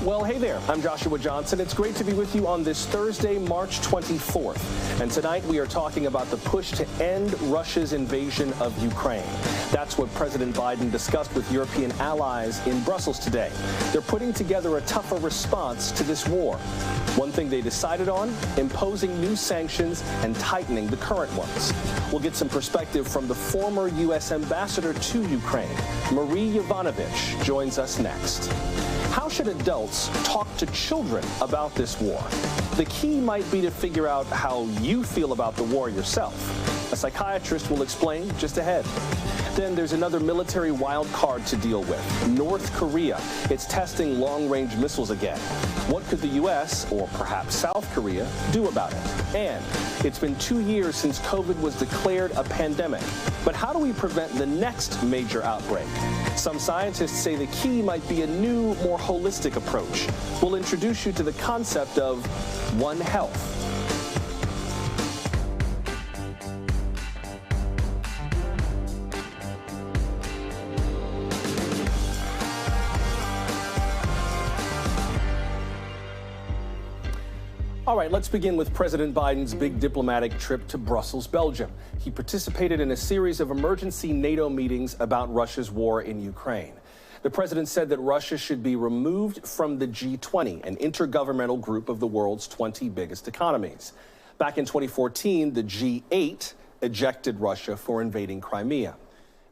Well, hey there, I'm Joshua Johnson. It's great to be with you on this Thursday, March 24th. And tonight we are talking about the push to end Russia's invasion of Ukraine. That's what President Biden discussed with European allies in Brussels today. They're putting together a tougher response to this war. One thing they decided on, imposing new sanctions and tightening the current ones. We'll get some perspective from the former U.S. ambassador to Ukraine. Marie Yovanovitch joins us next. How should adults talk to children about this war? The key might be to figure out how you feel about the war yourself. A psychiatrist will explain just ahead. Then there's another military wild card to deal with, North Korea. It's testing long-range missiles again. What could the U.S., or perhaps South Korea, do about it? And it's been 2 years since COVID was declared a pandemic. But how do we prevent the next major outbreak? Some scientists say the key might be a new, more holistic approach. We'll introduce you to the concept of One Health. All right, let's begin with President Biden's big diplomatic trip to Brussels, Belgium. He participated in a series of emergency NATO meetings about Russia's war in Ukraine. The president said that Russia should be removed from the G20, an intergovernmental group of the world's 20 biggest economies. Back in 2014, the G8 ejected Russia for invading Crimea.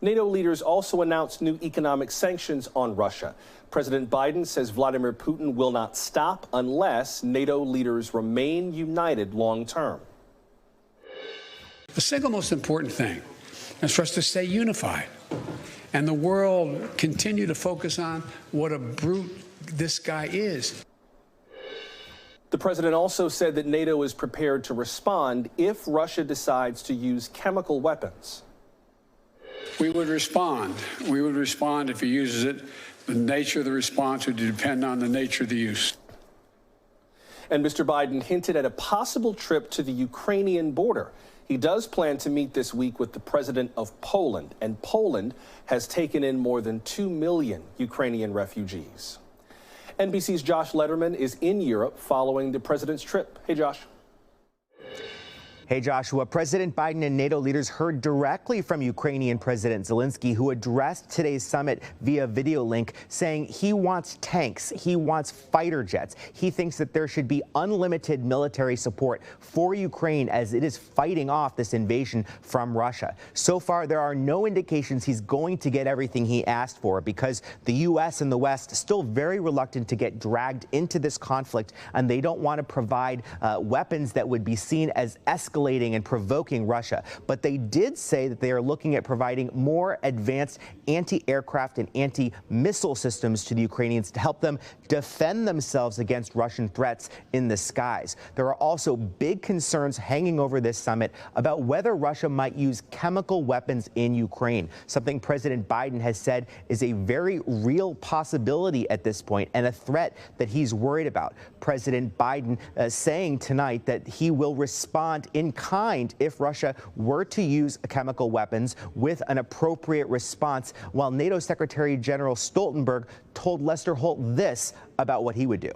NATO leaders also announced new economic sanctions on Russia. President Biden says Vladimir Putin will not stop unless NATO leaders remain united long term. The single most important thing is for us to stay unified and the world continue to focus on what a brute this guy is. The president also said that NATO is prepared to respond if Russia decides to use chemical weapons. We would respond. We would respond if he uses it. The nature of the response would depend on the nature of the use. And Mr. Biden hinted at a possible trip to the Ukrainian border. He does plan to meet this week with the president of Poland, and Poland has taken in more than 2 million Ukrainian refugees. NBC's Josh Letterman is in Europe following the president's trip. Hey, Josh. Hey, Joshua. President Biden and NATO leaders heard directly from Ukrainian President Zelensky, who addressed today's summit via video link, saying he wants tanks, he wants fighter jets. He thinks that there should be unlimited military support for Ukraine as it is fighting off this invasion from Russia. So far, there are no indications he's going to get everything he asked for because the U.S. and the West are still very reluctant to get dragged into this conflict, and they don't want to provide weapons that would be seen as escalating and provoking Russia. But they did say that they are looking at providing more advanced anti-aircraft and anti-missile systems to the Ukrainians to help them defend themselves against Russian threats in the skies. There are also big concerns hanging over this summit about whether Russia might use chemical weapons in Ukraine, something President Biden has said is a very real possibility at this point and a threat that he's worried about. President Biden saying tonight that he will respond in kind if Russia were to use chemical weapons with an appropriate response, while NATO Secretary General Stoltenberg told Lester Holt this about what he would do.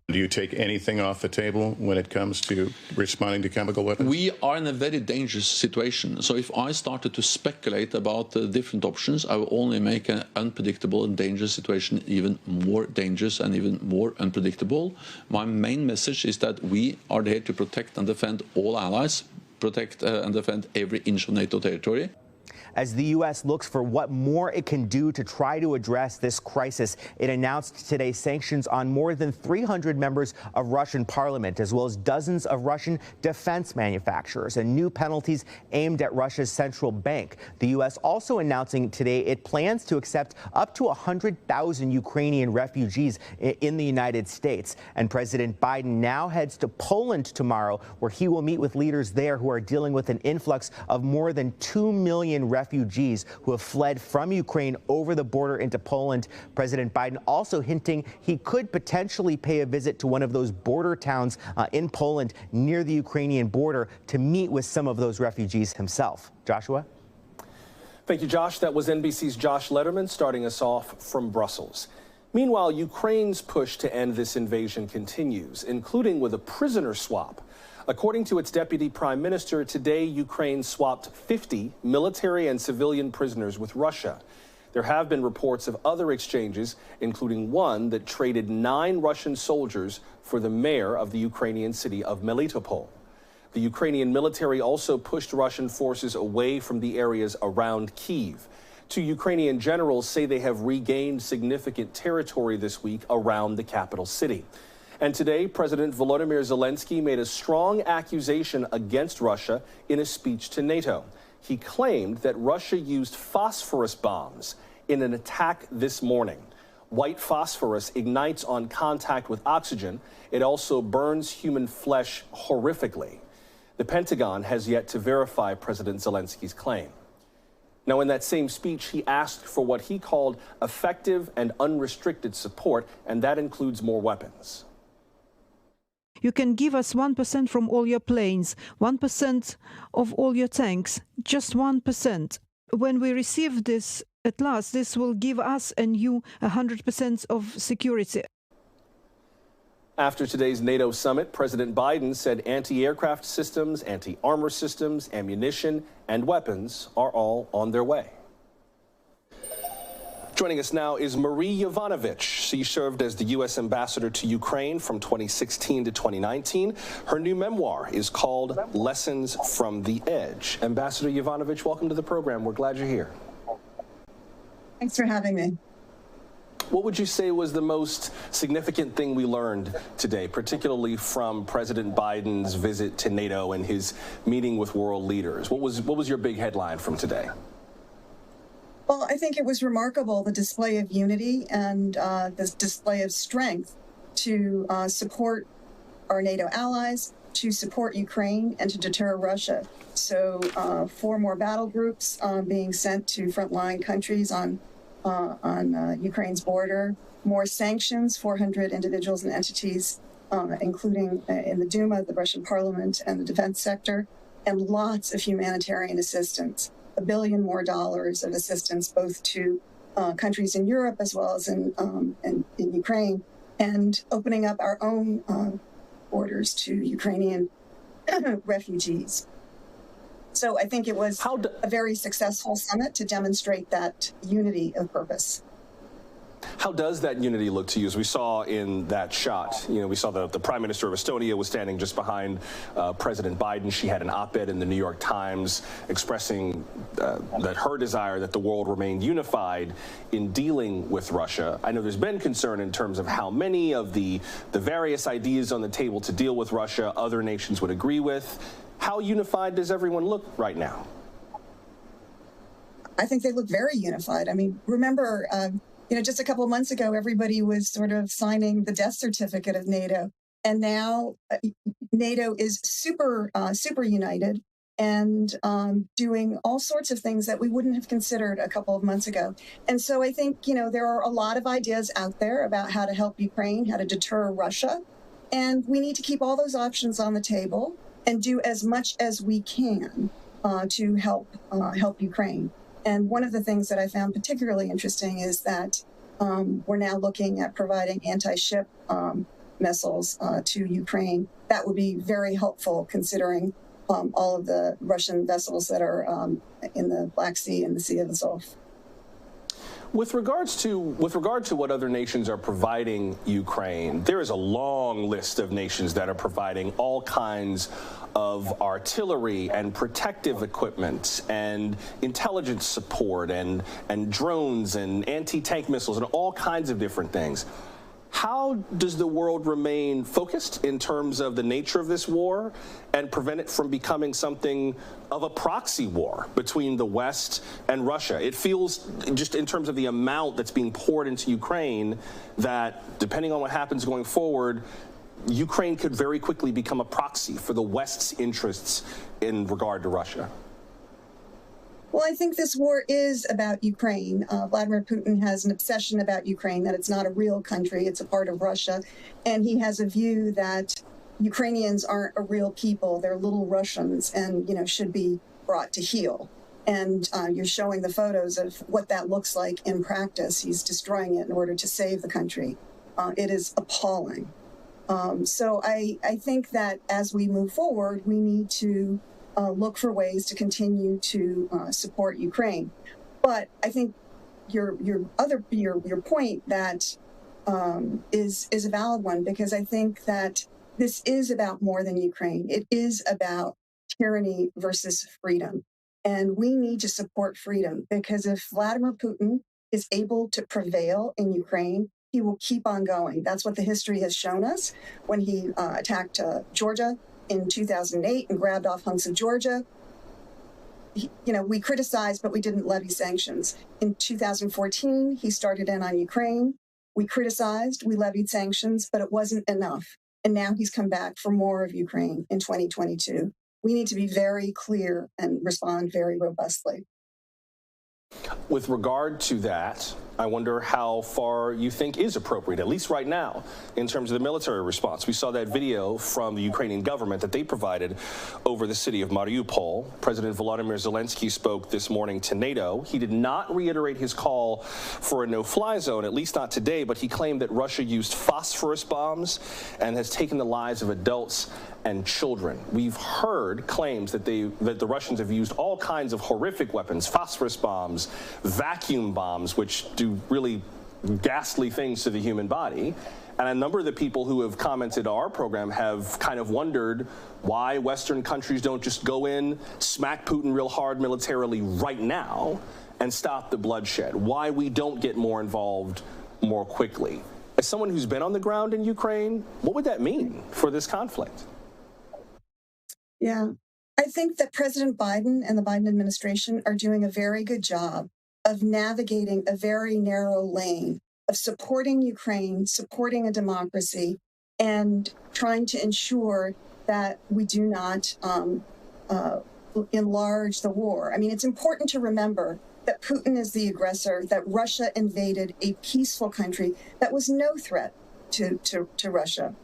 Do you take anything off the table when it comes to responding to chemical weapons? We are in a very dangerous situation. So if I started to speculate about the different options, I will only make an unpredictable and dangerous situation even more dangerous and even more unpredictable. My main message is that we are there to protect and defend all allies, protect and defend every inch of NATO territory. As the U.S. looks for what more it can do to try to address this crisis, it announced today sanctions on more than 300 members of Russian parliament, as well as dozens of Russian defense manufacturers and new penalties aimed at Russia's central bank. The U.S. also announcing today it plans to accept up to 100,000 Ukrainian refugees in the United States. And President Biden now heads to Poland tomorrow, where he will meet with leaders there who are dealing with an influx of more than 2 million refugees who have fled from Ukraine over the border into Poland. President Biden also hinting he could potentially pay a visit to one of those border towns in Poland near the Ukrainian border to meet with some of those refugees himself. Joshua? Thank you, Josh. That was NBC's Josh Letterman starting us off from Brussels. Meanwhile, Ukraine's push to end this invasion continues, including with a prisoner swap. According to its deputy prime minister, today Ukraine swapped 50 military and civilian prisoners with Russia. There have been reports of other exchanges, including one that traded 9 Russian soldiers for the mayor of the Ukrainian city of Melitopol. The Ukrainian military also pushed Russian forces away from the areas around Kyiv. 2 Ukrainian generals say they have regained significant territory this week around the capital city. And today, President Volodymyr Zelensky made a strong accusation against Russia in a speech to NATO. He claimed that Russia used phosphorus bombs in an attack this morning. White phosphorus ignites on contact with oxygen. It also burns human flesh horrifically. The Pentagon has yet to verify President Zelensky's claim. Now, in that same speech, he asked for what he called effective and unrestricted support, and that includes more weapons. You can give us 1% from all your planes, 1% of all your tanks, just 1%. When we receive this at last, this will give us and you 100% of security. After today's NATO summit, President Biden said anti-aircraft systems, anti-armor systems, ammunition, and weapons are all on their way. Joining us now is Marie Yovanovitch. She served as the U.S. ambassador to Ukraine from 2016 to 2019. Her new memoir is called Lessons from the Edge. Ambassador Yovanovitch, welcome to the program. We're glad you're here. Thanks for having me. What would you say was the most significant thing we learned today, particularly from President Biden's visit to NATO and his meeting with world leaders? What was your big headline from today? Well, I think it was remarkable, the display of unity and this display of strength to support our NATO allies, to support Ukraine, and to deter Russia. So 4 more battle groups being sent to frontline countries on Ukraine's border, more sanctions, 400 individuals and entities, including in the Duma, the Russian parliament, and the defense sector, and lots of humanitarian assistance. $1 billion more of assistance, both to countries in Europe as well as in Ukraine, and opening up our own borders to Ukrainian refugees. So I think it was a very successful summit to demonstrate that unity of purpose. How does that unity look to you? As we saw in that shot, we saw the Prime Minister of Estonia was standing just behind President Biden. She had an op-ed in the New York Times expressing that her desire that the world remain unified in dealing with Russia. I know there's been concern in terms of how many of the various ideas on the table to deal with Russia other nations would agree with. How unified does everyone look right now? I think they look very unified. I mean, remember, just a couple of months ago, everybody was sort of signing the death certificate of NATO. And now NATO is super united and doing all sorts of things that we wouldn't have considered a couple of months ago. And so I think, there are a lot of ideas out there about how to help Ukraine, how to deter Russia. And we need to keep all those options on the table and do as much as we can to help Ukraine. And one of the things that I found particularly interesting is that we're now looking at providing anti-ship missiles to Ukraine. That would be very helpful considering all of the Russian vessels that are in the Black Sea and the Sea of Azov. With regard to what other nations are providing Ukraine, there is a long list of nations that are providing all kinds of artillery and protective equipment and intelligence support and drones and anti-tank missiles and all kinds of different things. How does the world remain focused in terms of the nature of this war and prevent it from becoming something of a proxy war between the West and Russia? It feels, just in terms of the amount that's being poured into Ukraine, that depending on what happens going forward, Ukraine could very quickly become a proxy for the West's interests in regard to Russia. Well, I think this war is about Ukraine. Vladimir Putin has an obsession about Ukraine, that it's not a real country, it's a part of Russia. And he has a view that Ukrainians aren't a real people, they're little Russians and, should be brought to heel. And you're showing the photos of what that looks like in practice. He's destroying it in order to save the country. It is appalling. So I think that as we move forward, we need to look for ways to continue to support Ukraine. But I think your point that is a valid one, because I think that this is about more than Ukraine. It is about tyranny versus freedom. And we need to support freedom, because if Vladimir Putin is able to prevail in Ukraine, he will keep on going. That's what the history has shown us. When he attacked Georgia in 2008 and grabbed off hunks of Georgia, we criticized, but we didn't levy sanctions. In 2014, he started in on Ukraine. We criticized, we levied sanctions, but it wasn't enough. And now he's come back for more of Ukraine in 2022. We need to be very clear and respond very robustly. With regard to that, I wonder how far you think is appropriate, at least right now, in terms of the military response. We saw that video from the Ukrainian government that they provided over the city of Mariupol. President Volodymyr Zelensky spoke this morning to NATO. He did not reiterate his call for a no-fly zone, at least not today, but he claimed that Russia used phosphorus bombs and has taken the lives of adults and children. We've heard claims that the Russians have used all kinds of horrific weapons, phosphorus bombs, vacuum bombs, which do really ghastly things to the human body. And a number of the people who have commented on our program have kind of wondered why Western countries don't just go in, smack Putin real hard militarily right now and stop the bloodshed, why we don't get more involved more quickly. As someone who's been on the ground in Ukraine, what would that mean for this conflict? Yeah, I think that President Biden and the Biden administration are doing a very good job of navigating a very narrow lane of supporting Ukraine, supporting a democracy, and trying to ensure that we do not enlarge the war. I mean, it's important to remember that Putin is the aggressor, that Russia invaded a peaceful country that was no threat to Russia.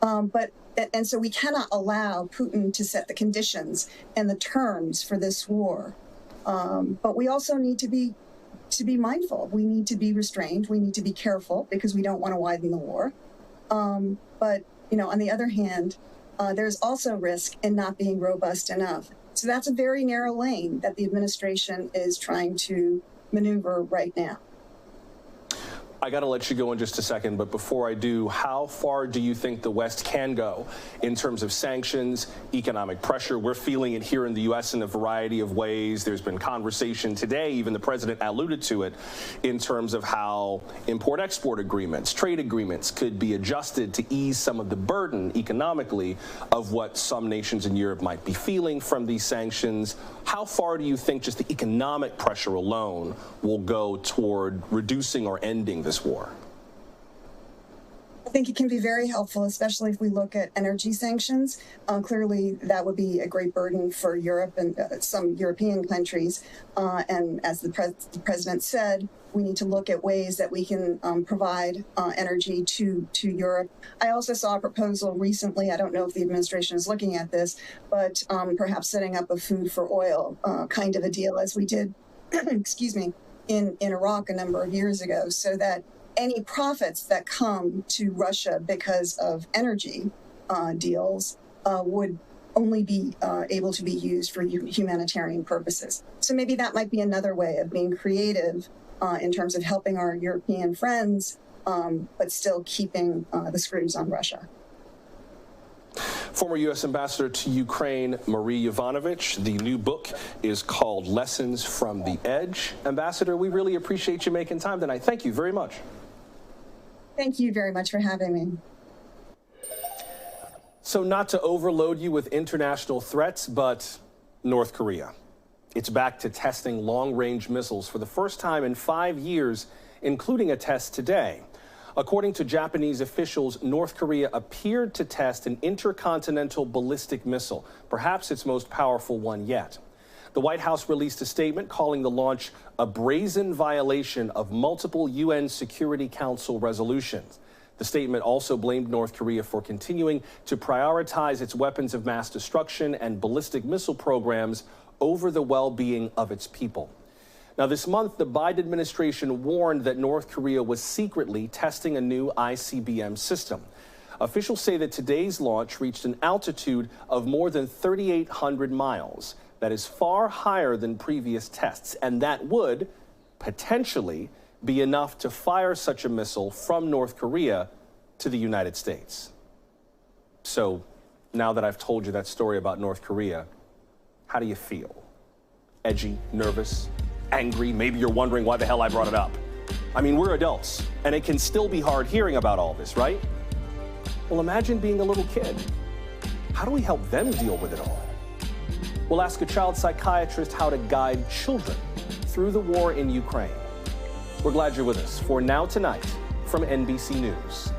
And so we cannot allow Putin to set the conditions and the terms for this war. But we also need to be mindful. We need to be restrained. We need to be careful, because we don't want to widen the war. But on the other hand, there's also risk in not being robust enough. So that's a very narrow lane that the administration is trying to maneuver right now. I got to let you go in just a second, but before I do, how far do you think the West can go in terms of sanctions, economic pressure? We're feeling it here in the U.S. in a variety of ways. There's been conversation today, even the president alluded to it, in terms of how import-export agreements, trade agreements could be adjusted to ease some of the burden economically of what some nations in Europe might be feeling from these sanctions. How far do you think just the economic pressure alone will go toward reducing or ending this war? I think it can be very helpful, especially if we look at energy sanctions. Clearly, that would be a great burden for Europe and some European countries. And as the president said, we need to look at ways that we can provide energy to Europe. I also saw a proposal recently, I don't know if the administration is looking at this, but perhaps setting up a food for oil kind of a deal, as we did, excuse me, in Iraq a number of years ago, so that any profits that come to Russia because of energy deals would only be able to be used for humanitarian purposes. So maybe that might be another way of being creative in terms of helping our European friends, but still keeping the screws on Russia. Former U.S. Ambassador to Ukraine, Marie Yovanovitch. The new book is called Lessons from the Edge. Ambassador, we really appreciate you making time tonight. Thank you very much. Thank you very much for having me. So not to overload you with international threats, but North Korea. It's back to testing long-range missiles for the first time in 5 years, including a test today. According to Japanese officials, North Korea appeared to test an intercontinental ballistic missile, perhaps its most powerful one yet. The White House released a statement calling the launch a brazen violation of multiple UN Security Council resolutions. The statement also blamed North Korea for continuing to prioritize its weapons of mass destruction and ballistic missile programs over the well-being of its people. Now, this month, the Biden administration warned that North Korea was secretly testing a new ICBM system. Officials say that today's launch reached an altitude of more than 3,800 miles. That is far higher than previous tests, and that would potentially be enough to fire such a missile from North Korea to the United States. So, now that I've told you that story about North Korea, how do you feel? Edgy, nervous, angry? Maybe you're wondering why the hell I brought it up. I mean, we're adults, and it can still be hard hearing about all this, right? Well, imagine being a little kid. How do we help them deal with it all? We'll ask a child psychiatrist how to guide children through the war in Ukraine. We're glad you're with us for Now Tonight from NBC News.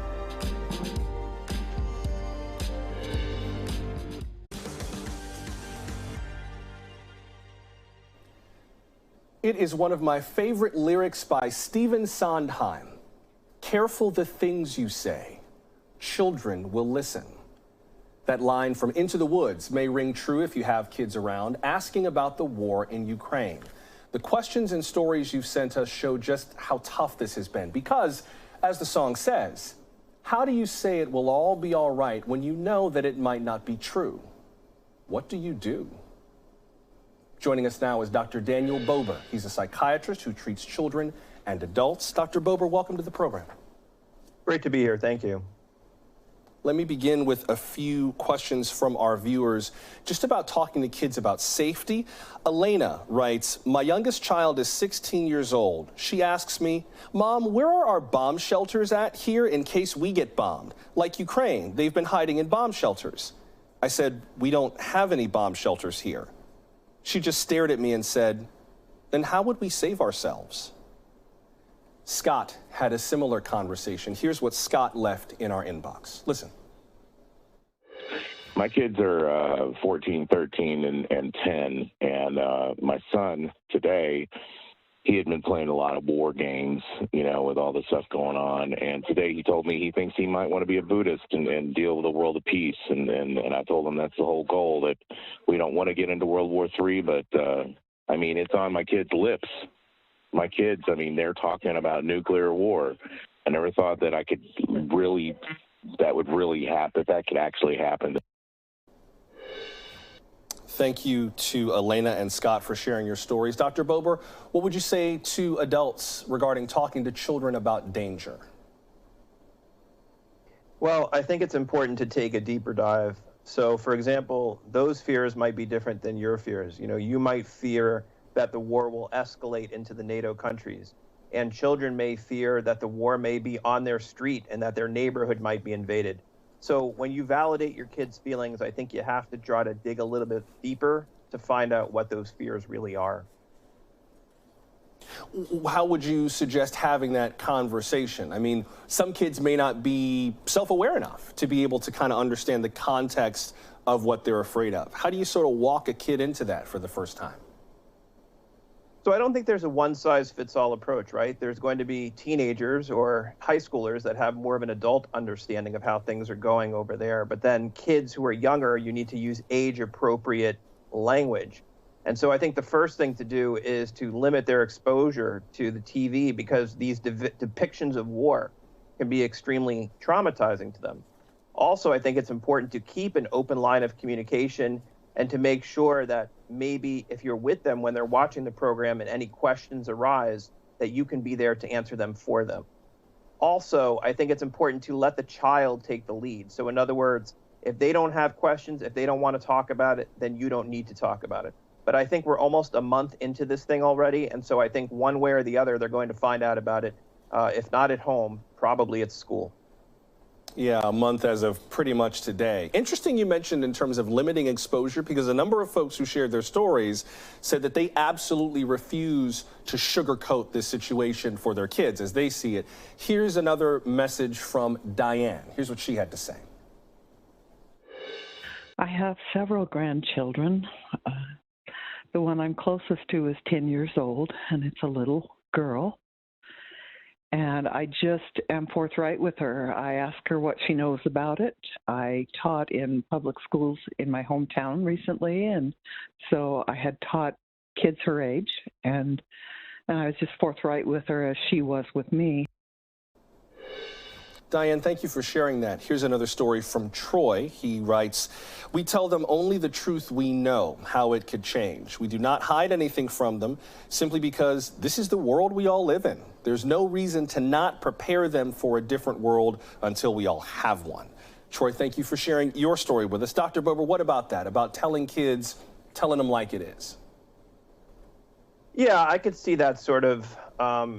It is one of my favorite lyrics by Stephen Sondheim. Careful the things you say. Children will listen. That line from Into the Woods may ring true if you have kids around asking about the war in Ukraine. The questions and stories you've sent us show just how tough this has been because, as the song says, how do you say it will all be all right when you know that it might not be true? What do you do? Joining us now is Dr. Daniel Bober. He's a psychiatrist who treats children and adults. Dr. Bober, welcome to the program. Great to be here. Thank you. Let me begin with a few questions from our viewers just about talking to kids about safety. Elena writes, my youngest child is 16 years old. She asks me, Mom, where are our bomb shelters at here in case we get bombed? Like Ukraine, they've been hiding in bomb shelters. I said, we don't have any bomb shelters here. She just stared at me and said, then how would we save ourselves? Scott had a similar conversation. Here's what Scott left in our inbox. Listen. My kids are 14, 13, and 10, and my son today, he had been playing a lot of war games, you know, with all this stuff going on, and today he told me he thinks he might want to be a Buddhist and deal with a world of peace, and I told him that's the whole goal, that we don't want to get into World War III, but, I mean, it's on my kids' lips. My kids, I mean, they're talking about nuclear war. I never thought that that would really happen, that could actually happen. Thank you to Elena and Scott for sharing your stories. Dr. Bober, what would you say to adults regarding talking to children about danger? Well, I think it's important to take a deeper dive. So, for example, those fears might be different than your fears. You know, you might fear that the war will escalate into the NATO countries. And children may fear that the war may be on their street and that their neighborhood might be invaded. So when you validate your kids' feelings, I think you have to try to dig a little bit deeper to find out what those fears really are. How would you suggest having that conversation? I mean, some kids may not be self-aware enough to be able to kind of understand the context of what they're afraid of. How do you sort of walk a kid into that for the first time? So I don't think there's a one-size-fits-all approach, right? There's going to be teenagers or high schoolers that have more of an adult understanding of how things are going over there. But then kids who are younger, you need to use age-appropriate language. And so I think the first thing to do is to limit their exposure to the TV because these depictions of war can be extremely traumatizing to them. Also, I think it's important to keep an open line of communication and to make sure that maybe if you're with them when they're watching the program and any questions arise, that you can be there to answer them for them. Also, I think it's important to let the child take the lead. So in other words, if they don't have questions, if they don't want to talk about it, then you don't need to talk about it. But I think we're almost a month into this thing already, and so I think one way or the other, they're going to find out about it. If not at home, probably at school. Yeah, a month as of pretty much today. Interesting you mentioned in terms of limiting exposure, because a number of folks who shared their stories said that they absolutely refuse to sugarcoat this situation for their kids as they see it. Here's another message from Diane. Here's what she had to say. I have several grandchildren. The one I'm closest to is 10 years old, and it's a little girl. And I just am forthright with her. I ask her what she knows about it. I taught in public schools in my hometown recently, and so I had taught kids her age, and I was just forthright with her as she was with me. Diane, thank you for sharing that. Here's another story from Troy. He writes, "We tell them only the truth we know, how it could change. We do not hide anything from them simply because this is the world we all live in. There's no reason to not prepare them for a different world until we all have one." Troy, thank you for sharing your story with us. Dr. Bober, what about that? About telling kids, telling them like it is? Yeah, I could see that sort of,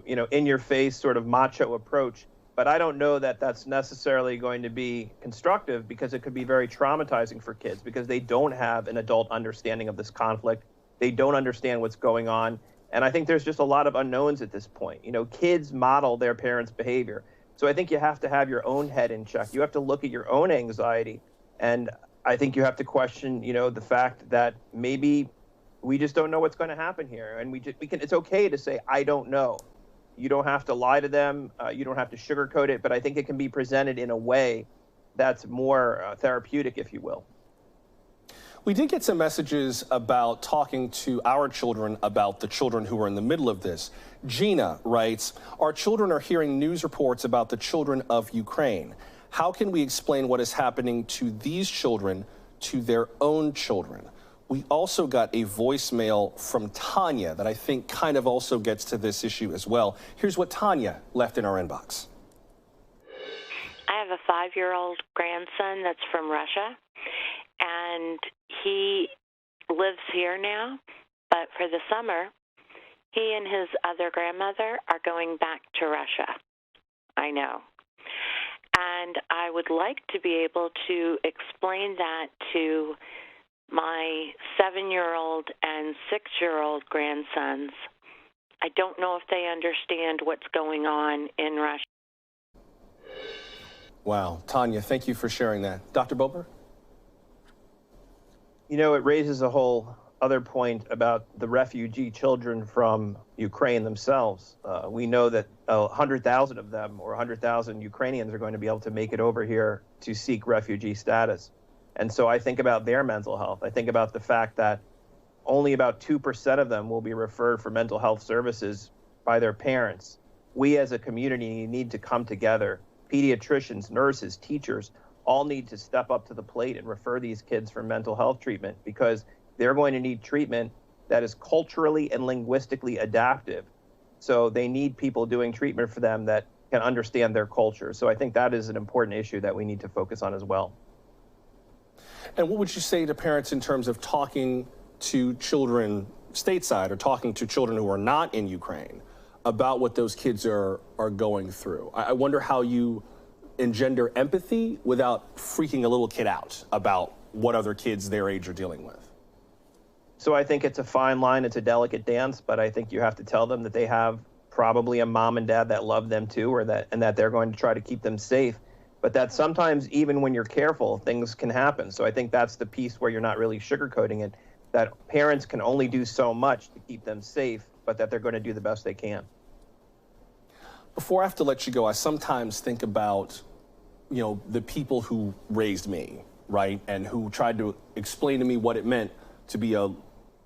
in your face sort of macho approach. But I don't know that that's necessarily going to be constructive, because it could be very traumatizing for kids because they don't have an adult understanding of this conflict. They don't understand what's going on. And I think there's just a lot of unknowns at this point. Kids model their parents' behavior. So I think you have to have your own head in check. You have to look at your own anxiety. And I think you have to question, the fact that maybe we just don't know what's going to happen here. And it's okay to say, I don't know. You don't have to lie to them. You don't have to sugarcoat it. But I think it can be presented in a way that's more therapeutic, if you will. We did get some messages about talking to our children about the children who are in the middle of this. Gina writes, "Our children are hearing news reports about the children of Ukraine. How can we explain what is happening to these children to their own children?" We also got a voicemail from Tanya that I think kind of also gets to this issue as well. Here's what Tanya left in our inbox. I have a 5-year-old grandson that's from Russia, and he lives here now, but for the summer, he and his other grandmother are going back to Russia. I know. And I would like to be able to explain that to my 7-year-old and 6-year-old grandsons. I don't know if they understand what's going on in Russia. Wow. Tanya, thank you for sharing that. Dr. Bober? It raises a whole other point about the refugee children from Ukraine themselves. We know that 100,000 of them, or 100,000 Ukrainians, are going to be able to make it over here to seek refugee status. And so I think about their mental health. I think about the fact that only about 2% of them will be referred for mental health services by their parents. We as a community need to come together. Pediatricians, nurses, teachers all need to step up to the plate and refer these kids for mental health treatment, because they're going to need treatment that is culturally and linguistically adaptive. So they need people doing treatment for them that can understand their culture. So I think that is an important issue that we need to focus on as well. And what would you say to parents in terms of talking to children stateside, or talking to children who are not in Ukraine, about what those kids are going through? I wonder how you engender empathy without freaking a little kid out about what other kids their age are dealing with. So I think it's a fine line. It's a delicate dance, but I think you have to tell them that they have probably a mom and dad that love them too, and that they're going to try to keep them safe. But that sometimes, even when you're careful, things can happen. So I think that's the piece where you're not really sugarcoating it, that parents can only do so much to keep them safe, but that they're going to do the best they can. Before I have to let you go, I sometimes think about, the people who raised me, right? And who tried to explain to me what it meant to be a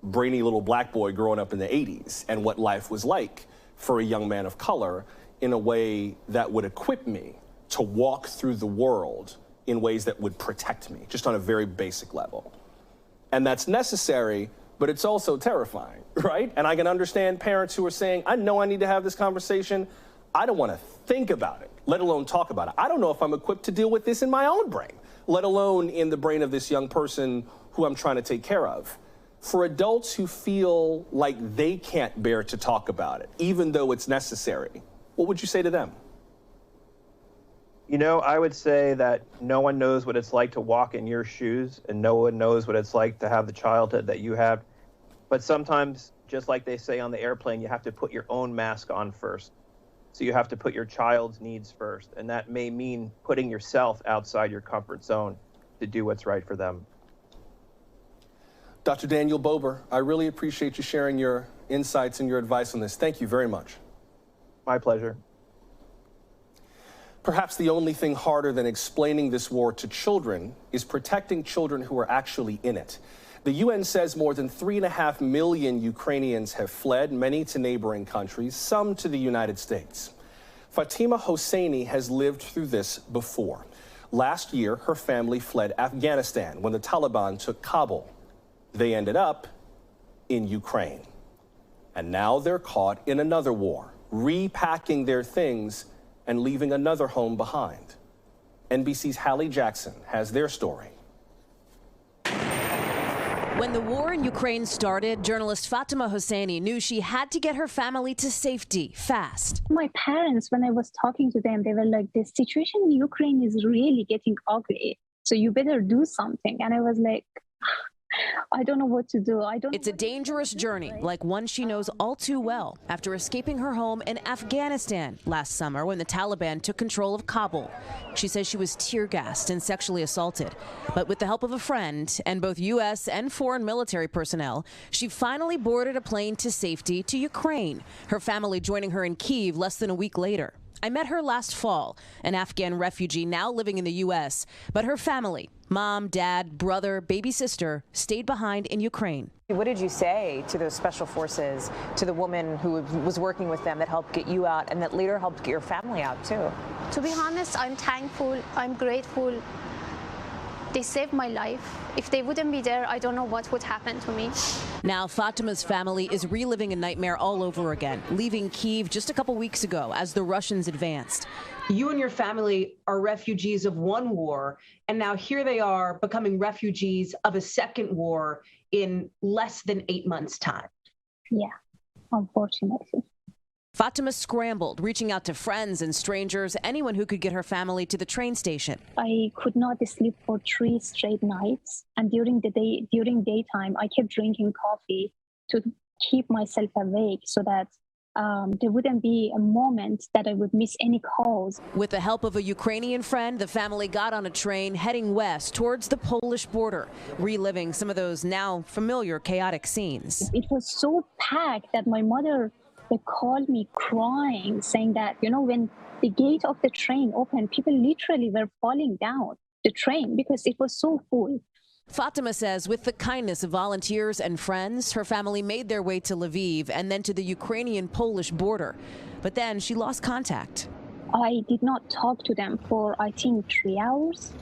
brainy little black boy growing up in the 80s, and what life was like for a young man of color, in a way that would equip me to walk through the world in ways that would protect me, just on a very basic level. And that's necessary, but it's also terrifying, right? And I can understand parents who are saying, I know I need to have this conversation. I don't want to think about it, let alone talk about it. I don't know if I'm equipped to deal with this in my own brain, let alone in the brain of this young person who I'm trying to take care of. For adults who feel like they can't bear to talk about it, even though it's necessary, what would you say to them? I would say that no one knows what it's like to walk in your shoes, and no one knows what it's like to have the childhood that you have. But sometimes, just like they say on the airplane, you have to put your own mask on first. So you have to put your child's needs first. And that may mean putting yourself outside your comfort zone to do what's right for them. Dr. Daniel Bober, I really appreciate you sharing your insights and your advice on this. Thank you very much. My pleasure. Perhaps the only thing harder than explaining this war to children is protecting children who are actually in it. The UN says more than 3.5 million Ukrainians have fled, many to neighboring countries, some to the United States. Fatima Hosseini has lived through this before. Last year, her family fled Afghanistan when the Taliban took Kabul. They ended up in Ukraine. And now they're caught in another war, repacking their things and leaving another home behind. NBC's Hallie Jackson has their story. When the war in Ukraine started, journalist Fatima Hosseini knew she had to get her family to safety fast. My parents, when I was talking to them, they were like, the situation in Ukraine is really getting ugly, so you better do something. And I was like, I don't know what to do. It's a dangerous journey, like one she knows all too well after escaping her home in Afghanistan last summer when the Taliban took control of Kabul. She says she was tear-gassed and sexually assaulted. But with the help of a friend and both U.S. and foreign military personnel, she finally boarded a plane to safety to Ukraine, her family joining her in Kyiv less than a week later. I met her last fall, an Afghan refugee now living in the U.S., but her family, mom, dad, brother, baby sister, stayed behind in Ukraine. What did you say to those special forces, to the woman who was working with them that helped get you out and that later helped get your family out, too? To be honest, I'm thankful. I'm grateful. They saved my life. If they wouldn't be there, I don't know what would happen to me. Now Fatima's family is reliving a nightmare all over again, leaving Kyiv just a couple weeks ago as the Russians advanced. You and your family are refugees of one war, and now here they are becoming refugees of a second war in less than 8 months' time. Yeah, unfortunately. Fatima scrambled, reaching out to friends and strangers, anyone who could get her family to the train station. I could not sleep for 3 straight nights, and during daytime, I kept drinking coffee to keep myself awake so that there wouldn't be a moment that I would miss any calls. With the help of a Ukrainian friend, the family got on a train heading west towards the Polish border, reliving some of those now familiar chaotic scenes. It was so packed that my mother called me crying, saying that, when the gate of the train opened, people literally were falling down the train because it was so full. Fatima says with the kindness of volunteers and friends, her family made their way to Lviv and then to the Ukrainian-Polish border. But then she lost contact. I did not talk to them for, I think, 3 hours.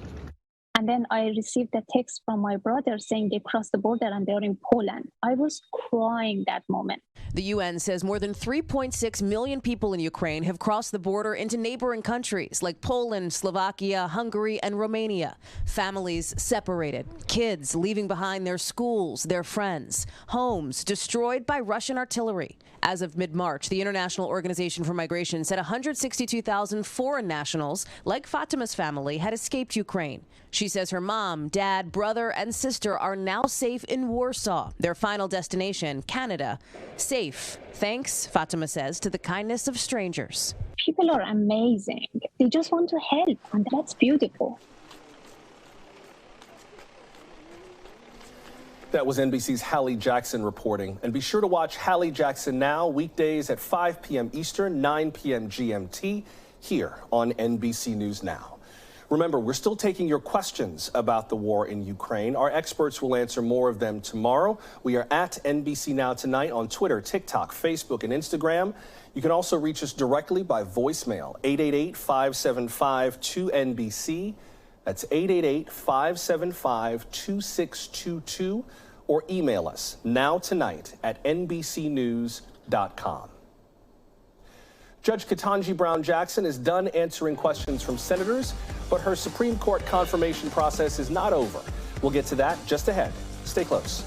And then I received a text from my brother saying they crossed the border and they're in Poland. I was crying that moment. The UN says more than 3.6 million people in Ukraine have crossed the border into neighboring countries like Poland, Slovakia, Hungary, and Romania. Families separated, kids leaving behind their schools, their friends, homes destroyed by Russian artillery. As of mid-March, the International Organization for Migration said 162,000 foreign nationals, like Fatima's family, had escaped Ukraine. She says her mom, dad, brother, and sister are now safe in Warsaw, their final destination, Canada. Safe, thanks, Fatima says, to the kindness of strangers. People are amazing. They just want to help, and that's beautiful. That was NBC's Hallie Jackson reporting. And be sure to watch Hallie Jackson Now, weekdays at 5 p.m. Eastern, 9 p.m. GMT, here on NBC News Now. Remember, we're still taking your questions about the war in Ukraine. Our experts will answer more of them tomorrow. We are at NBC Now Tonight on Twitter, TikTok, Facebook, and Instagram. You can also reach us directly by voicemail, 888-575-2NBC. That's 888-575-2622. Or email us nowtonight@nbcnews.com. Judge Katanji Brown Jackson is done answering questions from senators, but her Supreme Court confirmation process is not over. We'll get to that just ahead. Stay close.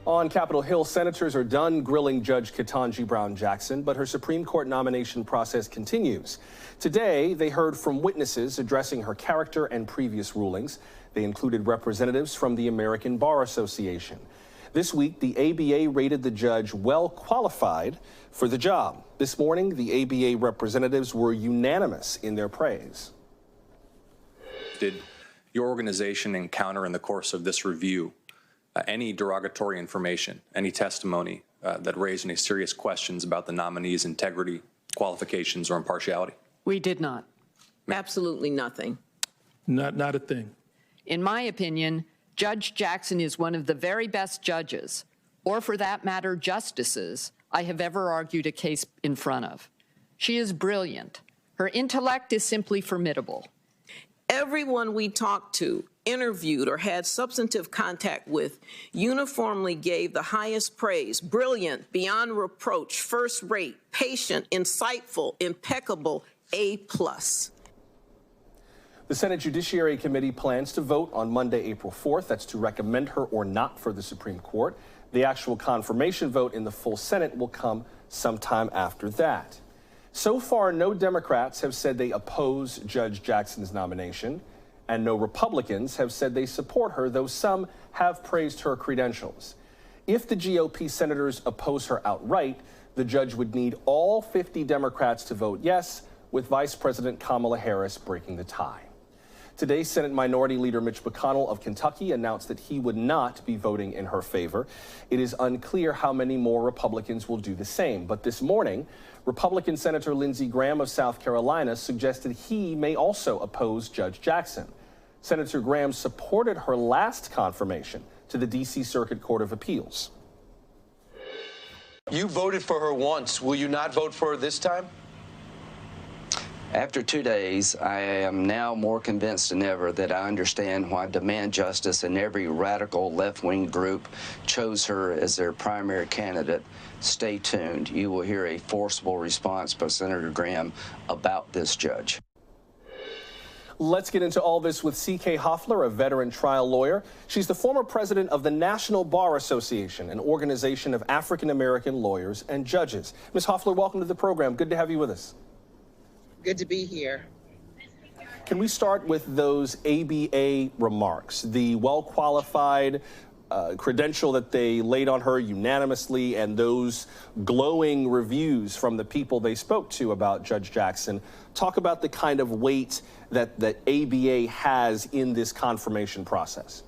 On Capitol Hill, senators are done grilling Judge Katanji Brown Jackson, but her Supreme Court nomination process continues. Today, they heard from witnesses addressing her character and previous rulings. They included representatives from the American Bar Association. This week, the ABA rated the judge well qualified for the job. This morning, the ABA representatives were unanimous in their praise. Did your organization encounter in the course of this review any derogatory information, any testimony that raised any serious questions about the nominee's integrity, qualifications, or impartiality? We did not. Absolutely nothing. Not a thing. In my opinion, Judge Jackson is one of the very best judges, or for that matter, justices, I have ever argued a case in front of. She is brilliant. Her intellect is simply formidable. Everyone we talked to, interviewed, or had substantive contact with uniformly gave the highest praise: brilliant, beyond reproach, first rate, patient, insightful, impeccable, A+. The Senate Judiciary Committee plans to vote on Monday, April 4th. That's to recommend her or not for the Supreme Court. The actual confirmation vote in the full Senate will come sometime after that. So far, no Democrats have said they oppose Judge Jackson's nomination, and no Republicans have said they support her, though some have praised her credentials. If the GOP senators oppose her outright, the judge would need all 50 Democrats to vote yes, with Vice President Kamala Harris breaking the tie. Today, Senate Minority Leader Mitch McConnell of Kentucky announced that he would not be voting in her favor. It is unclear how many more Republicans will do the same. But this morning, Republican Senator Lindsey Graham of South Carolina suggested he may also oppose Judge Jackson. Senator Graham supported her last confirmation to the D.C. Circuit Court of Appeals. You voted for her once. Will you not vote for her this time? After 2 days, I am now more convinced than ever that I understand why Demand Justice and every radical left-wing group chose her as their primary candidate. Stay tuned. You will hear a forceful response by Senator Graham about this judge. Let's get into all this with C.K. Hoffler, a veteran trial lawyer. She's the former president of the National Bar Association, an organization of African-American lawyers and judges. Ms. Hoffler, welcome to the program. Good to have you with us. Good to be here. Can we start with those ABA remarks, the well-qualified credential that they laid on her unanimously, and those glowing reviews from the people they spoke to about Judge Jackson? Talk about the kind of weight that ABA has in this confirmation process.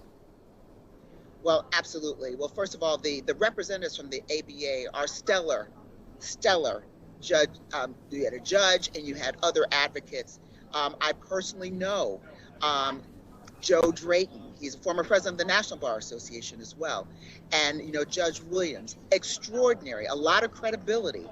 Well, absolutely. Well, first of all, the representatives from the ABA are stellar. Judge, you had a judge and you had other advocates. I personally know Joe Drayton. He's a former president of the National Bar Association as well. And, you know, Judge Williams, extraordinary, a lot of credibility.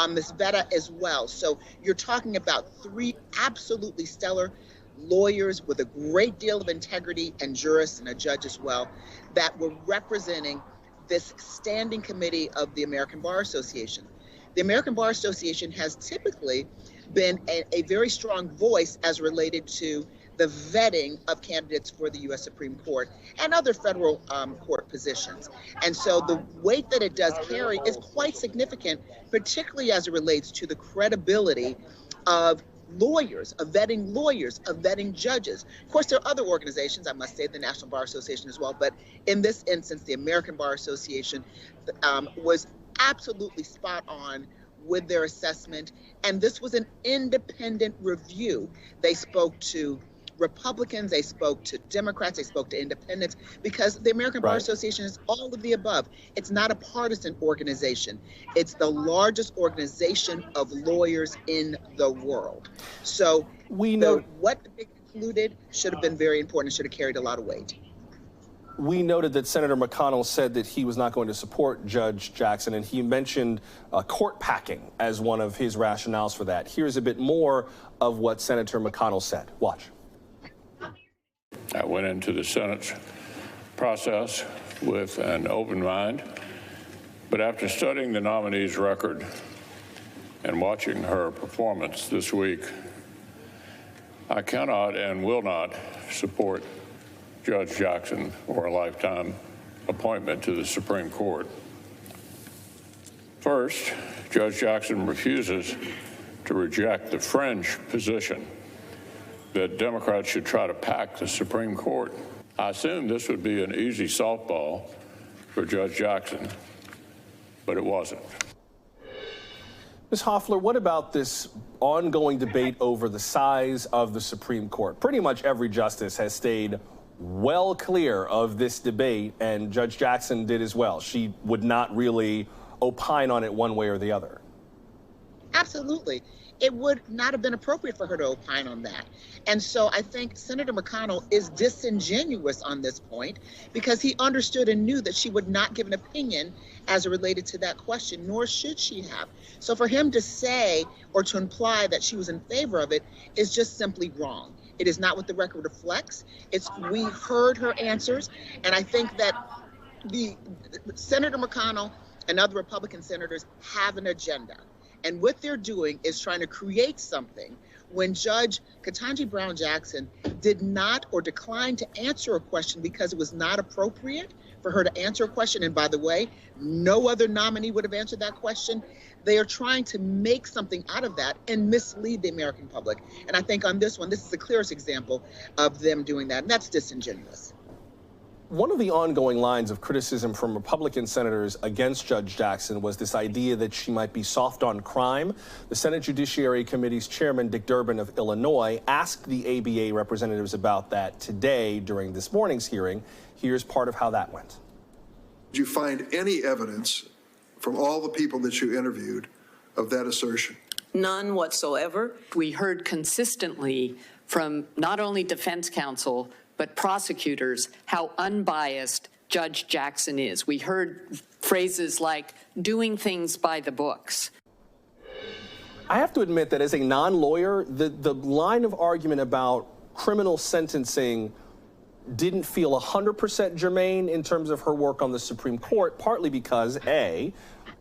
Ms. Vetta as well. So you're talking about three absolutely stellar lawyers with a great deal of integrity, and jurists and a judge as well, that were representing this standing committee of the American Bar Association. The American Bar Association has typically been a very strong voice as related to the vetting of candidates for the U.S. Supreme Court and other federal court positions. And so the weight that it does carry is quite significant, particularly as it relates to the credibility of lawyers, of vetting judges. Of course, there are other organizations, I must say, the National Bar Association as well, but in this instance, the American Bar Association was absolutely spot on with their assessment. And this was an independent review. They spoke to Republicans, they spoke to Democrats, they spoke to independents, because the American Bar Association is all of the above. It's not a partisan organization. It's the largest organization of lawyers in the world. So we know what they concluded should have been very important, should have carried a lot of weight. We noted that Senator McConnell said that he was not going to support Judge Jackson, and he mentioned court packing as one of his rationales for that. Here's a bit more of what Senator McConnell said. Watch. I went into the Senate's process with an open mind, but after studying the nominee's record and watching her performance this week, I cannot and will not support Judge Jackson or a lifetime appointment to the Supreme Court. First, Judge Jackson refuses to reject the fringe position that Democrats should try to pack the Supreme Court. I assumed this would be an easy softball for Judge Jackson, but it wasn't. Ms. Hoffler, what about this ongoing debate over the size of the Supreme Court? Pretty much every justice has stayed well clear of this debate, and Judge Jackson did as well. She would not really opine on it one way or the other. Absolutely. It would not have been appropriate for her to opine on that. And so I think Senator McConnell is disingenuous on this point because he understood and knew that she would not give an opinion as it related to that question, nor should she have. So for him to say or to imply that she was in favor of it is just simply wrong. It is not what the record reflects. We heard her answers, and I think that Senator McConnell and other Republican senators have an agenda. And what they're doing is trying to create something when Judge Katanji Brown Jackson did not or declined to answer a question because it was not appropriate for her to answer a question. And by the way, no other nominee would have answered that question. They are trying to make something out of that and mislead the American public. And I think on this one, this is the clearest example of them doing that. And that's disingenuous. One of the ongoing lines of criticism from Republican senators against Judge Jackson was this idea that she might be soft on crime. The Senate Judiciary Committee's chairman, Dick Durbin of Illinois, asked the ABA representatives about that today during this morning's hearing. Here's part of how that went. Did you find any evidence from all the people that you interviewed of that assertion? None whatsoever. We heard consistently from not only defense counsel, but prosecutors, how unbiased Judge Jackson is. We heard phrases like doing things by the books. I have to admit that as a non-lawyer, the line of argument about criminal sentencing didn't feel 100% germane in terms of her work on the Supreme Court, partly because, A,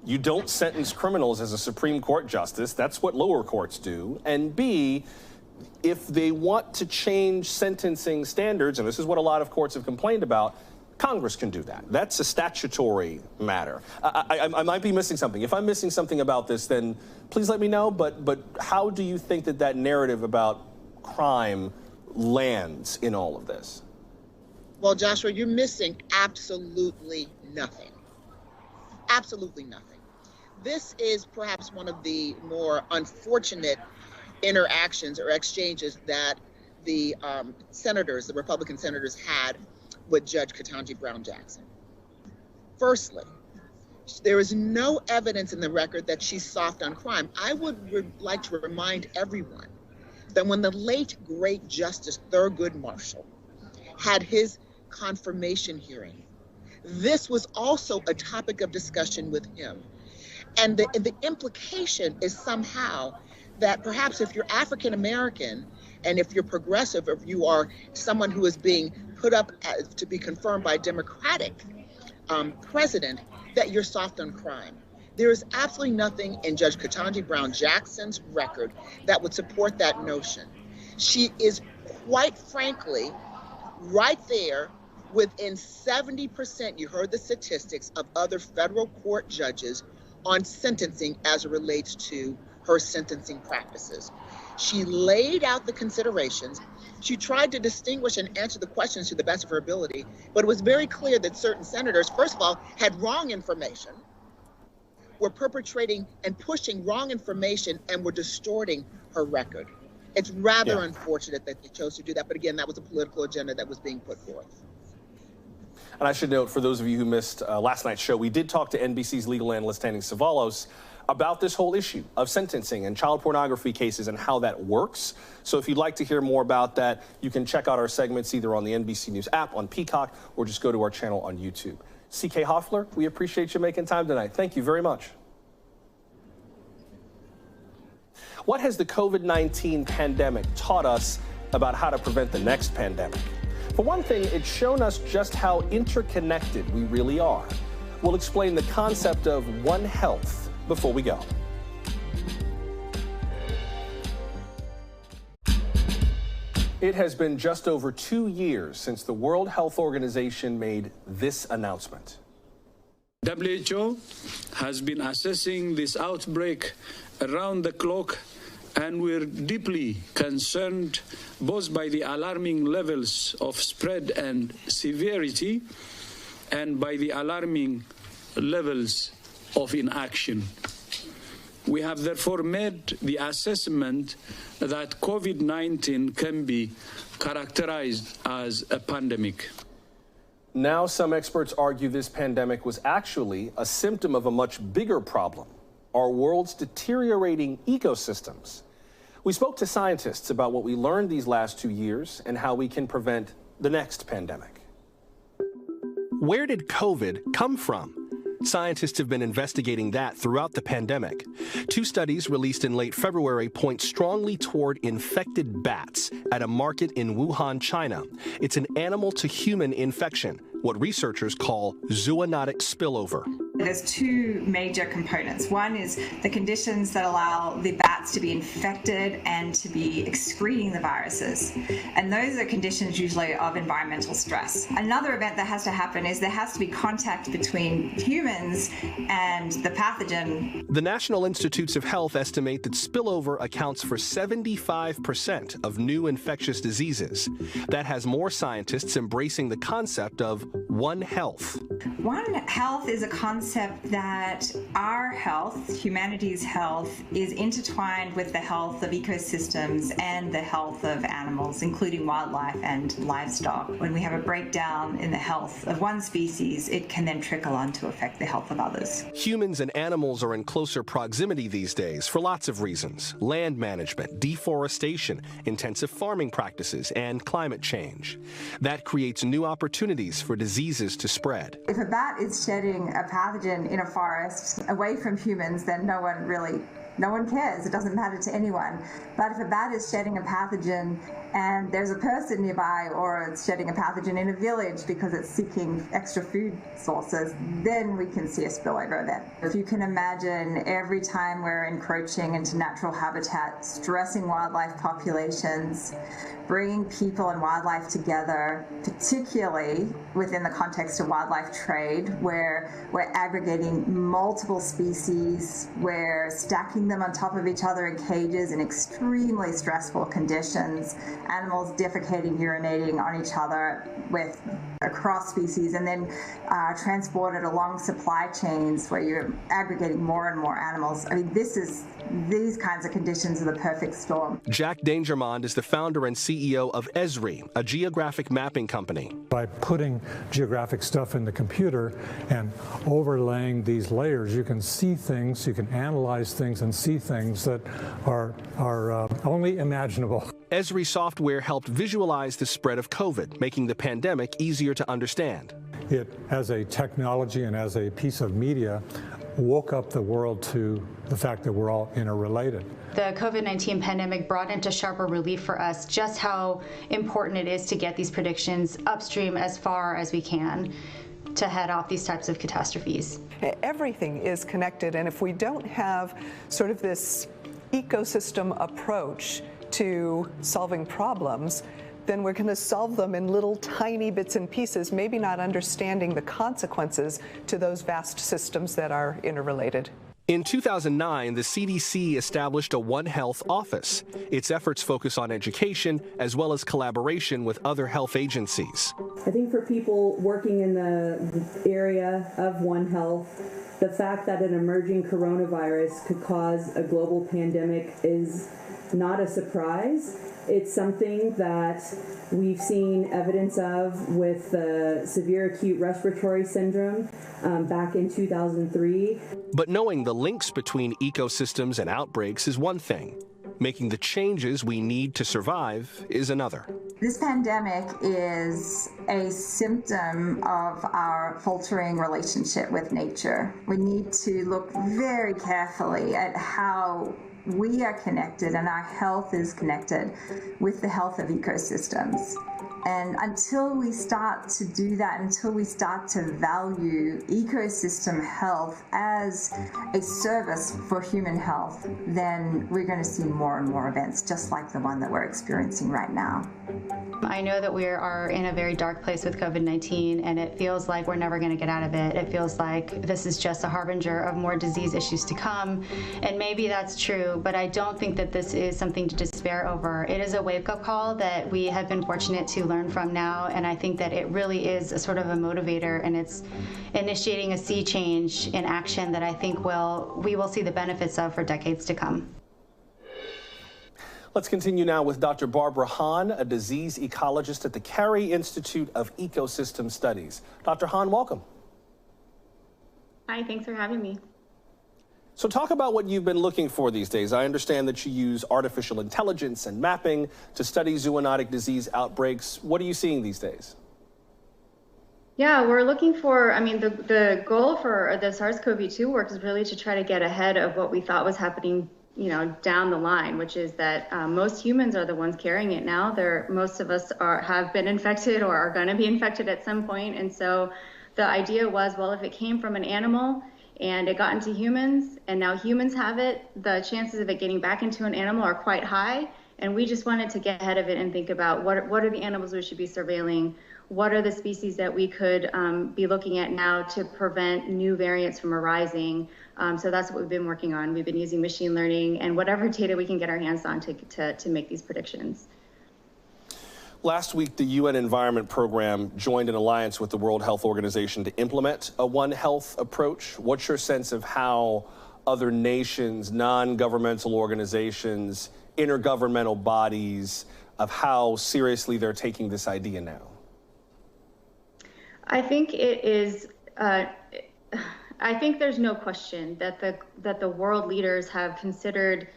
you don't sentence criminals as a Supreme Court justice. That's what lower courts do. And B, if they want to change sentencing standards, and this is what a lot of courts have complained about, Congress can do that. That's a statutory matter. I might be missing something. If I'm missing something about this, then please let me know. But how do you think that narrative about crime lands in all of this? Well, Joshua, you're missing absolutely nothing. Absolutely nothing. This is perhaps one of the more unfortunate interactions or exchanges that the senators, the Republican senators, had with Judge Katanji Brown Jackson. Firstly, there is no evidence in the record that she's soft on crime. I would like to remind everyone that when the late, great Justice Thurgood Marshall had his confirmation hearing, this was also a topic of discussion with him. And the implication is somehow that perhaps if you're African American and if you're progressive, if you are someone who is being put up to be confirmed by a Democratic president, that you're soft on crime. There is absolutely nothing in Judge Katanji Brown Jackson's record that would support that notion. She is quite frankly right there within 70%, you heard the statistics, of other federal court judges on sentencing as it relates to her sentencing practices. She laid out the considerations. She tried to distinguish and answer the questions to the best of her ability, but it was very clear that certain senators, first of all, had wrong information, were perpetrating and pushing wrong information, and were distorting her record. It's rather unfortunate that they chose to do that, but again, that was a political agenda that was being put forth. And I should note, for those of you who missed last night's show, we did talk to NBC's legal analyst, Tanny Savalos, about this whole issue of sentencing and child pornography cases and how that works. So if you'd like to hear more about that, you can check out our segments either on the NBC News app, on Peacock, or just go to our channel on YouTube. CK Hoffler, we appreciate you making time tonight. Thank you very much. What has the COVID-19 pandemic taught us about how to prevent the next pandemic? For one thing, it's shown us just how interconnected we really are. We'll explain the concept of One Health before we go. It has been just over 2 years since the World Health Organization made this announcement. WHO has been assessing this outbreak around the clock, and we're deeply concerned both by the alarming levels of spread and severity and by the alarming levels of inaction. We have therefore made the assessment that COVID-19 can be characterized as a pandemic. Now, some experts argue this pandemic was actually a symptom of a much bigger problem, our world's deteriorating ecosystems. We spoke to scientists about what we learned these last 2 years and how we can prevent the next pandemic. Where did COVID come from? Scientists have been investigating that throughout the pandemic. 2 studies released in late February point strongly toward infected bats at a market in Wuhan, China. It's an animal-to-human infection, what researchers call zoonotic spillover. There's 2 major components. One is the conditions that allow the bats to be infected and to be excreting the viruses. And those are conditions usually of environmental stress. Another event that has to happen is there has to be contact between humans and the pathogen. The National Institutes of Health estimate that spillover accounts for 75% of new infectious diseases. That has more scientists embracing the concept of One Health. One Health is a concept that our health, humanity's health, is intertwined with the health of ecosystems and the health of animals, including wildlife and livestock. When we have a breakdown in the health of one species, it can then trickle on to affect the health of others. Humans and animals are in closer proximity these days for lots of reasons: land management, deforestation, intensive farming practices, and climate change. That creates new opportunities for diseases to spread. If a bat is shedding a pathogen in a forest away from humans, then no one cares. It doesn't matter to anyone. But if a bat is shedding a pathogen and there's a person nearby, or it's shedding a pathogen in a village because it's seeking extra food sources, then we can see a spillover event. If you can imagine, every time we're encroaching into natural habitat, stressing wildlife populations, bringing people and wildlife together, particularly within the context of wildlife trade, where we're aggregating multiple species, we're stacking them on top of each other in cages in extremely stressful conditions, animals defecating, urinating on each other across species, and then transported along supply chains where you're aggregating more and more animals. I mean, these kinds of conditions are the perfect storm. Jack Dangermond is the founder and CEO of Esri, a geographic mapping company. By putting geographic stuff in the computer and overlaying these layers, you can see things, you can analyze things and see things that are only imaginable. Esri software helped visualize the spread of COVID, making the pandemic easier to understand. It, as a technology and as a piece of media, woke up the world to the fact that we're all interrelated. The COVID-19 pandemic brought into sharper relief for us just how important it is to get these predictions upstream as far as we can to head off these types of catastrophes. Everything is connected, and if we don't have sort of this ecosystem approach to solving problems, then we're going to solve them in little tiny bits and pieces, maybe not understanding the consequences to those vast systems that are interrelated. In 2009, the CDC established a One Health office. Its efforts focus on education as well as collaboration with other health agencies. I think for people working in the area of One Health, the fact that an emerging coronavirus could cause a global pandemic is not a surprise. It's something that we've seen evidence of with the severe acute respiratory syndrome back in 2003. But knowing the links between ecosystems and outbreaks is one thing. Making the changes we need to survive is another. This pandemic is a symptom of our faltering relationship with nature. We need to look very carefully at how we are connected and our health is connected with the health of ecosystems. And until we start to do that, until we start to value ecosystem health as a service for human health, then we're going to see more and more events just like the one that we're experiencing right now. I know that we are in a very dark place with COVID-19, and it feels like we're never going to get out of it. It feels like this is just a harbinger of more disease issues to come, and maybe that's true, but I don't think that this is something to despair over. It is a wake-up call that we have been fortunate to learn from now, and I think that it really is a sort of a motivator, and it's initiating a sea change in action that I think we will see the benefits of for decades to come. Let's continue now with Dr. Barbara Hahn, a disease ecologist at the Carey Institute of Ecosystem Studies. Dr. Hahn, welcome. Hi, thanks for having me. So talk about what you've been looking for these days. I understand that you use artificial intelligence and mapping to study zoonotic disease outbreaks. What are you seeing these days? Yeah, we're looking for, the goal for the SARS-CoV-2 work is really to try to get ahead of what we thought was happening down the line, which is that most humans are the ones carrying it now. Most of us have been infected or are going to be infected at some point. And so the idea was, well, if it came from an animal and it got into humans and now humans have it, the chances of it getting back into an animal are quite high. And we just wanted to get ahead of it and think about what are the animals we should be surveilling? What are the species that we could be looking at now to prevent new variants from arising? So that's what we've been working on. We've been using machine learning and whatever data we can get our hands on to make these predictions. Last week, the UN Environment Program joined an alliance with the World Health Organization to implement a One Health approach. What's your sense of how other nations, non-governmental organizations, intergovernmental bodies, of how seriously they're taking this idea now? I think it is. I think there's no question that the world leaders have considered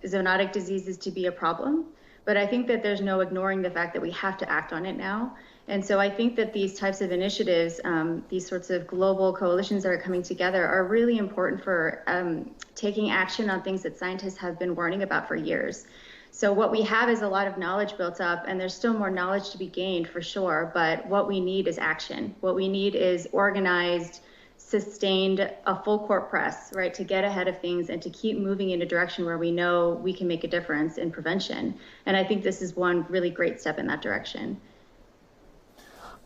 zoonotic diseases to be a problem, but I think that there's no ignoring the fact that we have to act on it now. And so I think that these types of initiatives, these sorts of global coalitions that are coming together, are really important for taking action on things that scientists have been warning about for years. So what we have is a lot of knowledge built up, and there's still more knowledge to be gained for sure, but what we need is action. What we need is organized, sustained, a full court press, right, to get ahead of things and to keep moving in a direction where we know we can make a difference in prevention. And I think this is one really great step in that direction.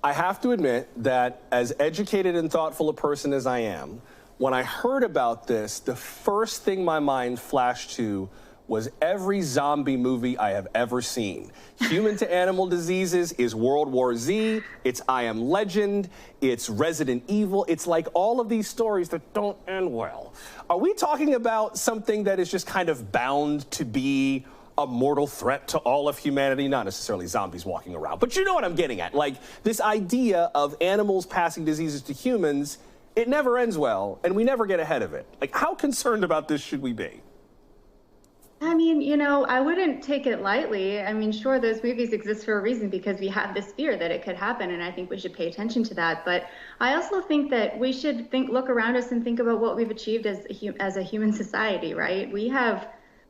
I have to admit that as educated and thoughtful a person as I am, when I heard about this, the first thing my mind flashed to was every zombie movie I have ever seen. Human to animal diseases is World War Z, it's I Am Legend, it's Resident Evil. It's like all of these stories that don't end well. Are we talking about something that is just kind of bound to be a mortal threat to all of humanity? Not necessarily zombies walking around, but you know what I'm getting at. Like this idea of animals passing diseases to humans, it never ends well, and we never get ahead of it. Like, how concerned about this should we be? I mean, I wouldn't take it lightly. I mean, sure, those movies exist for a reason because we have this fear that it could happen, and I think we should pay attention to that. But I also think that we should look around us and think about what we've achieved as a human society, right?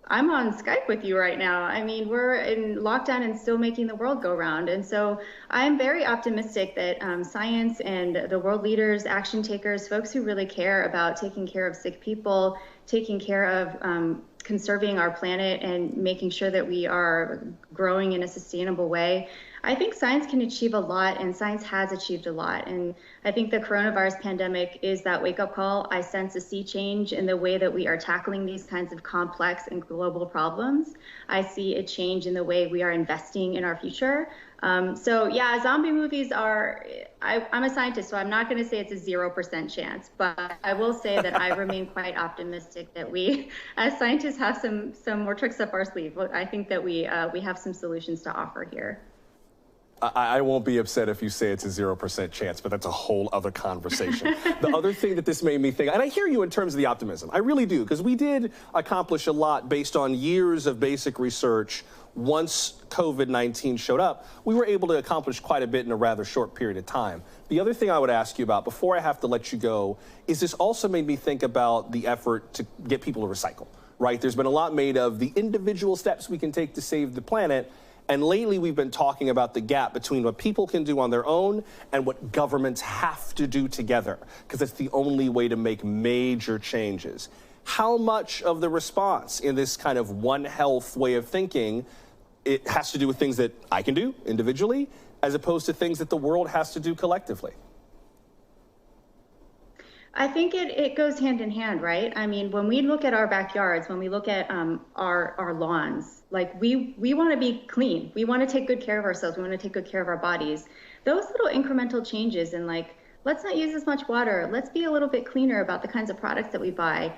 I'm on Skype with you right now. I mean, we're in lockdown and still making the world go round. And so I'm very optimistic that science and the world leaders, action takers, folks who really care about taking care of sick people, taking care of conserving our planet and making sure that we are growing in a sustainable way. I think science can achieve a lot, and science has achieved a lot. And I think the coronavirus pandemic is that wake-up call. I sense a sea change in the way that we are tackling these kinds of complex and global problems. I see a change in the way we are investing in our future. So yeah, zombie movies are, I'm a scientist, so I'm not going to say it's a 0% chance, but I will say that I remain quite optimistic that we, as scientists, have some more tricks up our sleeve. I think that we have some solutions to offer here. I won't be upset if you say it's a 0% chance, but that's a whole other conversation. The other thing that this made me think, and I hear you in terms of the optimism, I really do, because we did accomplish a lot based on years of basic research. Once COVID-19 showed up, we were able to accomplish quite a bit in a rather short period of time. The other thing I would ask you about before I have to let you go is this also made me think about the effort to get people to recycle, right? There's been a lot made of the individual steps we can take to save the planet. And lately, we've been talking about the gap between what people can do on their own and what governments have to do together, because it's the only way to make major changes. How much of the response in this kind of One Health way of thinking it has to do with things that I can do individually, as opposed to things that the world has to do collectively? I think it goes hand in hand, right? I mean, when we look at our backyards, when we look at our lawns, like we want to be clean. We want to take good care of ourselves. We want to take good care of our bodies. Those little incremental changes in like, let's not use as much water. Let's be a little bit cleaner about the kinds of products that we buy.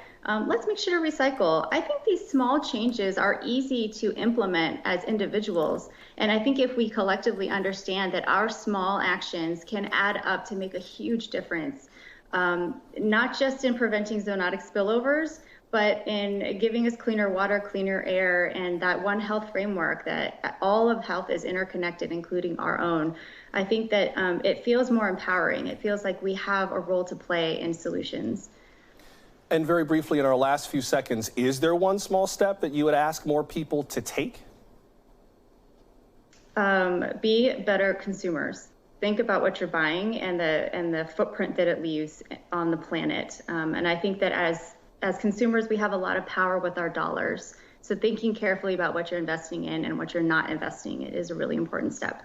Let's make sure to recycle. I think these small changes are easy to implement as individuals. And I think if we collectively understand that our small actions can add up to make a huge difference, not just in preventing zoonotic spillovers, but in giving us cleaner water, cleaner air, and that One Health framework that all of health is interconnected, including our own. I think that it feels more empowering. It feels like we have a role to play in solutions. And very briefly, in our last few seconds, is there one small step that you would ask more people to take? Be better consumers. Think about what you're buying and the footprint that it leaves on the planet. And I think that as consumers, we have a lot of power with our dollars. So thinking carefully about what you're investing in and what you're not investing in is a really important step.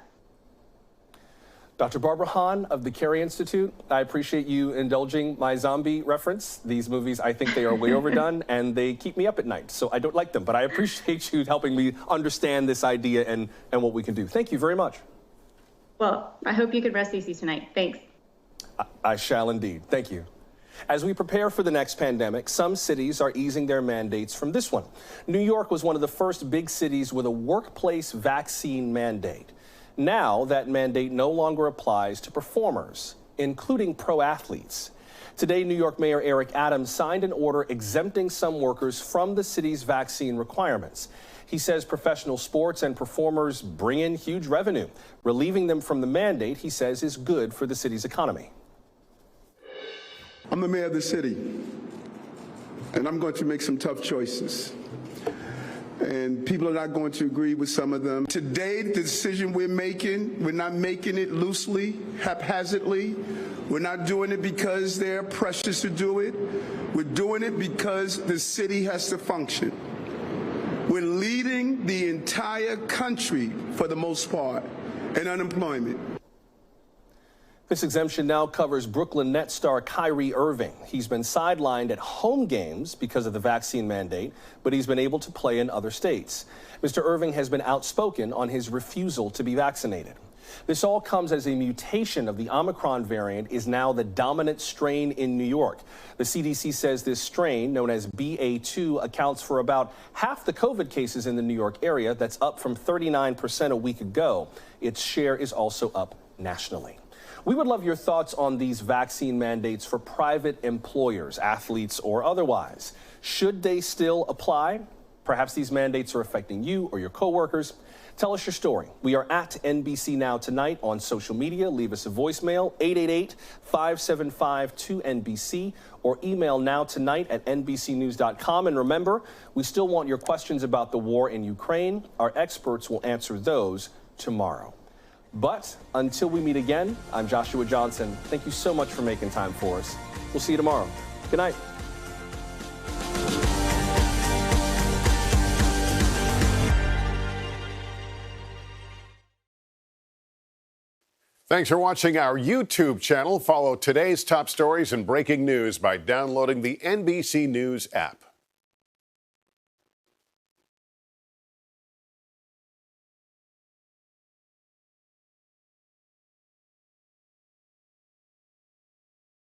Dr. Barbara Hahn of the Carey Institute, I appreciate you indulging my zombie reference. These movies, I think they are way overdone, and they keep me up at night, so I don't like them. But I appreciate you helping me understand this idea and what we can do. Thank you very much. Well, I hope you can rest easy tonight. Thanks. I shall indeed. Thank you. As we prepare for the next pandemic, some cities are easing their mandates from this one. New York was one of the first big cities with a workplace vaccine mandate. Now that mandate no longer applies to performers, including pro athletes. Today, New York Mayor Eric Adams signed an order exempting some workers from the city's vaccine requirements. He says professional sports and performers bring in huge revenue. Relieving them from the mandate, he says, is good for the city's economy. I'm the mayor of the city, and I'm going to make some tough choices. And people are not going to agree with some of them. Today, the decision we're not making it loosely, haphazardly. We're not doing it because they're pressures to do it. We're doing it because the city has to function. We're leading the entire country, for the most part, in unemployment. This exemption now covers Brooklyn Nets star Kyrie Irving. He's been sidelined at home games because of the vaccine mandate, but he's been able to play in other states. Mr. Irving has been outspoken on his refusal to be vaccinated. This all comes as a mutation of the Omicron variant is now the dominant strain in New York. The CDC says this strain, known as BA2, accounts for about half the COVID cases in the New York area. That's up from 39% a week ago. Its share is also up nationally. We would love your thoughts on these vaccine mandates for private employers, athletes or otherwise. Should they still apply? Perhaps these mandates are affecting you or your coworkers. Tell us your story. We are at NBC Now Tonight on social media. Leave us a voicemail, 888-575-2NBC, or email nowtonight@nbcnews.com. And remember, we still want your questions about the war in Ukraine. Our experts will answer those tomorrow. But until we meet again, I'm Joshua Johnson. Thank you so much for making time for us. We'll see you tomorrow. Good night. Thanks for watching our YouTube channel. Follow today's top stories and breaking news by downloading the NBC News app.